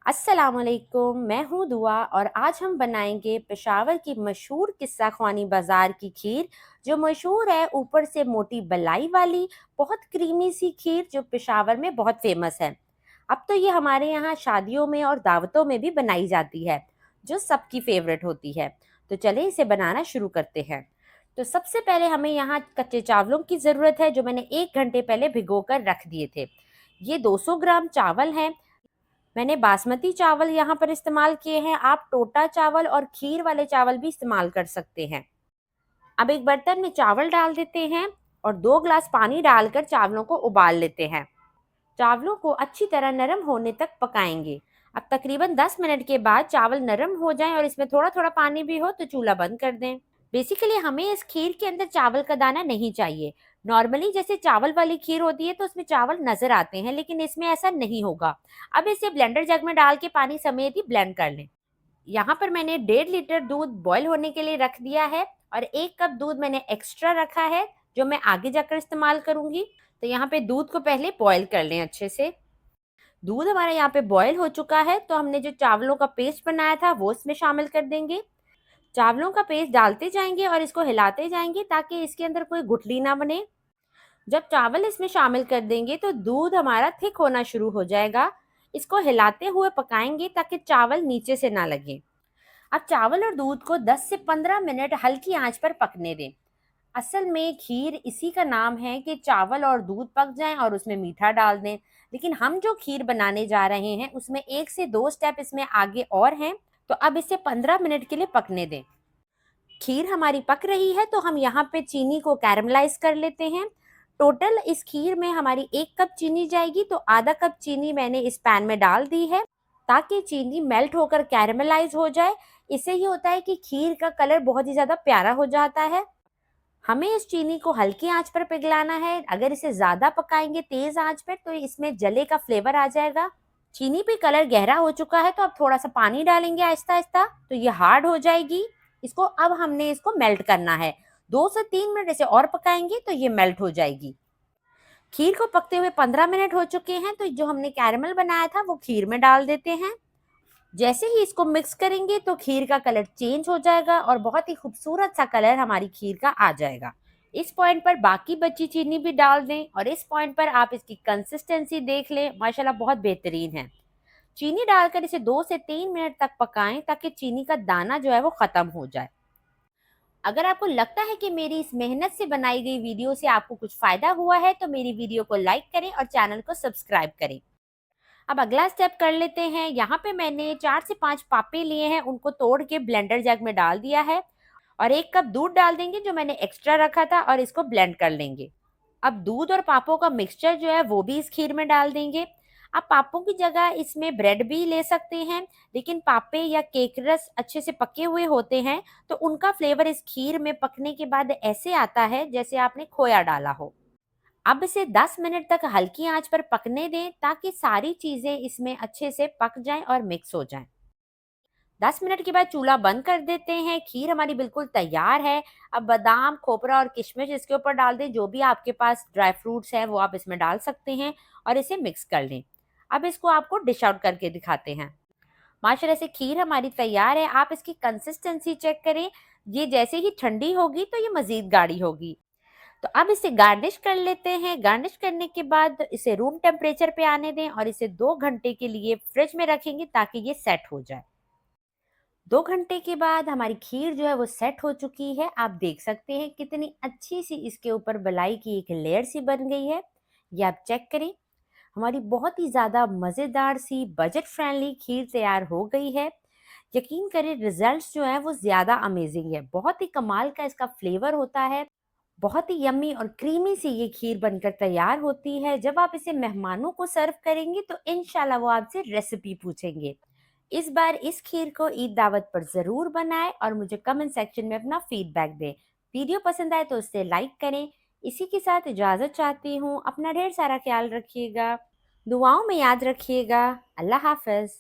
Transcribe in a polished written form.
अस्सलामुअलैकुम, मैं हूँ दुआ और आज हम बनाएंगे पेशावर की मशहूर किस्सा ख्वानी बाज़ार की खीर, जो मशहूर है ऊपर से मोटी बलाई वाली बहुत क्रीमी सी खीर जो पेशावर में बहुत फेमस है। अब तो ये हमारे यहाँ शादियों में और दावतों में भी बनाई जाती है, जो सबकी फेवरेट होती है। तो चले इसे बनाना शुरू करते हैं। तो सबसे पहले हमें यहाँ कच्चे चावलों की ज़रूरत है, जो मैंने 1 घंटे पहले भिगो कर रख दिए थे। ये 200 ग्राम चावल हैं। मैंने बासमती चावल यहाँ पर इस्तेमाल किए हैं। आप टोटा चावल और खीर वाले चावल भी इस्तेमाल कर सकते हैं। अब एक बर्तन में चावल डाल देते हैं और 2 ग्लास पानी डालकर चावलों को उबाल लेते हैं। चावलों को अच्छी तरह नरम होने तक पकाएंगे। अब तकरीबन 10 मिनट के बाद चावल नरम हो जाएं और इसमें थोड़ा थोड़ा पानी भी हो तो चूल्हा बंद कर दें। बेसिकली हमें इस खीर के अंदर चावल का दाना नहीं चाहिए। नॉर्मली जैसे चावल वाली खीर होती है तो उसमें चावल नजर आते हैं, लेकिन इसमें ऐसा नहीं होगा। अब इसे ब्लेंडर जग में डाल के पानी समेत ही ब्लेंड कर लें। यहाँ पर मैंने 1.5 लीटर दूध बॉईल होने के लिए रख दिया है और 1 कप दूध मैंने एक्स्ट्रा रखा है, जो मैं आगे जाकर इस्तेमाल करूंगी। तो यहाँ पे दूध को पहले बॉईल कर लें अच्छे से। दूध हमारा यहाँ पे बॉईल हो चुका है, तो हमने जो चावलों का पेस्ट बनाया था वो इसमें शामिल कर देंगे। चावलों का पेस्ट डालते जाएंगे और इसको हिलाते जाएंगे ताकि इसके अंदर कोई गुठली ना बने। जब चावल इसमें शामिल कर देंगे तो दूध हमारा थिक होना शुरू हो जाएगा। इसको हिलाते हुए पकाएंगे ताकि चावल नीचे से ना लगे। अब चावल और दूध को 10 से 15 मिनट हल्की आंच पर पकने दें। असल में खीर इसी का नाम है कि चावल और दूध पक जाएं और उसमें मीठा डाल दें। लेकिन हम जो खीर बनाने जा रहे हैं उसमें 1 से 2 स्टेप इसमें आगे और हैं। तो अब इसे 15 मिनट के लिए पकने दें। खीर हमारी पक रही है तो हम यहाँ पे चीनी को कैरमलाइज कर लेते हैं। टोटल इस खीर में हमारी 1 कप चीनी जाएगी, तो आधा कप चीनी मैंने इस पैन में डाल दी है ताकि चीनी मेल्ट होकर कैरमलाइज हो जाए। इससे ये होता है कि खीर का कलर बहुत ही ज़्यादा प्यारा हो जाता है। हमें इस चीनी को हल्की आंच पर पिघलाना है। अगर इसे ज़्यादा पकाएंगे तेज़ आंच पर तो इसमें जले का फ्लेवर आ जाएगा। चीनी पे कलर गहरा हो चुका है, तो अब थोड़ा सा पानी डालेंगे आहिस्ता आहिस्ता, तो ये हार्ड हो जाएगी। इसको अब हमने इसको मेल्ट करना है। 2 से 3 मिनट इसे और पकाएंगे तो ये मेल्ट हो जाएगी। खीर को पकते हुए 15 मिनट हो चुके हैं, तो जो हमने कैरमल बनाया था वो खीर में डाल देते हैं। जैसे ही इसको मिक्स करेंगे तो खीर का कलर चेंज हो जाएगा और बहुत ही खूबसूरत सा कलर हमारी खीर का आ जाएगा। इस पॉइंट पर बाकी बची चीनी भी डाल दें और इस पॉइंट पर आप इसकी कंसिस्टेंसी देख लें। माशाल्लाह बहुत बेहतरीन है। चीनी डालकर इसे 2 से 3 मिनट तक पकाएं ताकि चीनी का दाना जो है वो खत्म हो जाए। अगर आपको लगता है कि मेरी इस मेहनत से बनाई गई वीडियो से आपको कुछ फायदा हुआ है तो मेरी वीडियो को लाइक करें और चैनल को सब्सक्राइब करें। अब अगला स्टेप कर लेते हैं। यहाँ पे मैंने 4 से 5 पापे लिए हैं, उनको तोड़ के ब्लेंडर जग में डाल दिया है और 1 कप दूध डाल देंगे जो मैंने एक्स्ट्रा रखा था और इसको ब्लेंड कर लेंगे। अब दूध और पापों का मिक्सचर जो है वो भी इस खीर में डाल देंगे। आप पापों की जगह इसमें ब्रेड भी ले सकते हैं, लेकिन पापे या केक रस अच्छे से पके हुए होते हैं तो उनका फ्लेवर इस खीर में पकने के बाद ऐसे आता है जैसे आपने खोया डाला हो। अब इसे 10 मिनट तक हल्की आंच पर पकने दें ताकि सारी चीजें इसमें अच्छे से पक जाएं और मिक्स हो जाएं। 10 मिनट के बाद चूल्हा बंद कर देते हैं। खीर हमारी बिल्कुल तैयार है। अब बादाम, खोपरा और किशमिश इसके ऊपर डाल दें। जो भी आपके पास ड्राई फ्रूट्स हैं वो आप इसमें डाल सकते हैं और इसे मिक्स कर लें। अब इसको आपको डिश आउट करके दिखाते हैं। माशाल्लाह से खीर हमारी तैयार है। आप इसकी कंसिस्टेंसी चेक करें। ये जैसे ही ठंडी होगी तो ये मजीद गाढ़ी होगी। तो अब इसे गार्निश कर लेते हैं। गार्निश करने के बाद इसे रूम टेम्परेचर पे आने दें और इसे 2 घंटे के लिए फ्रिज में रखेंगे ताकि ये सेट हो जाए। 2 घंटे के बाद हमारी खीर जो है वो सेट हो चुकी है। आप देख सकते हैं कितनी अच्छी सी इसके ऊपर बलाई की एक लेयर सी बन गई है। ये आप चेक करें। हमारी बहुत ही ज़्यादा मज़ेदार सी बजट फ्रेंडली खीर तैयार हो गई है। यकीन करें रिजल्ट्स जो हैं वो ज़्यादा अमेजिंग है। बहुत ही कमाल का इसका फ्लेवर होता है। बहुत ही यम्मी और क्रीमी सी ये खीर बनकर तैयार होती है। जब आप इसे मेहमानों को सर्व करेंगे तो इंशाल्लाह वो आपसे रेसिपी पूछेंगे। इस बार इस खीर को ईद दावत पर ज़रूर बनाएं और मुझे कमेंट सेक्शन में अपना फीडबैक दें। वीडियो पसंद आए तो उसे लाइक करें। इसी के साथ इजाज़त चाहती हूँ। अपना ढेर सारा ख्याल रखिएगा। दुआओं में याद रखिएगा। अल्लाह हाफ़िज़।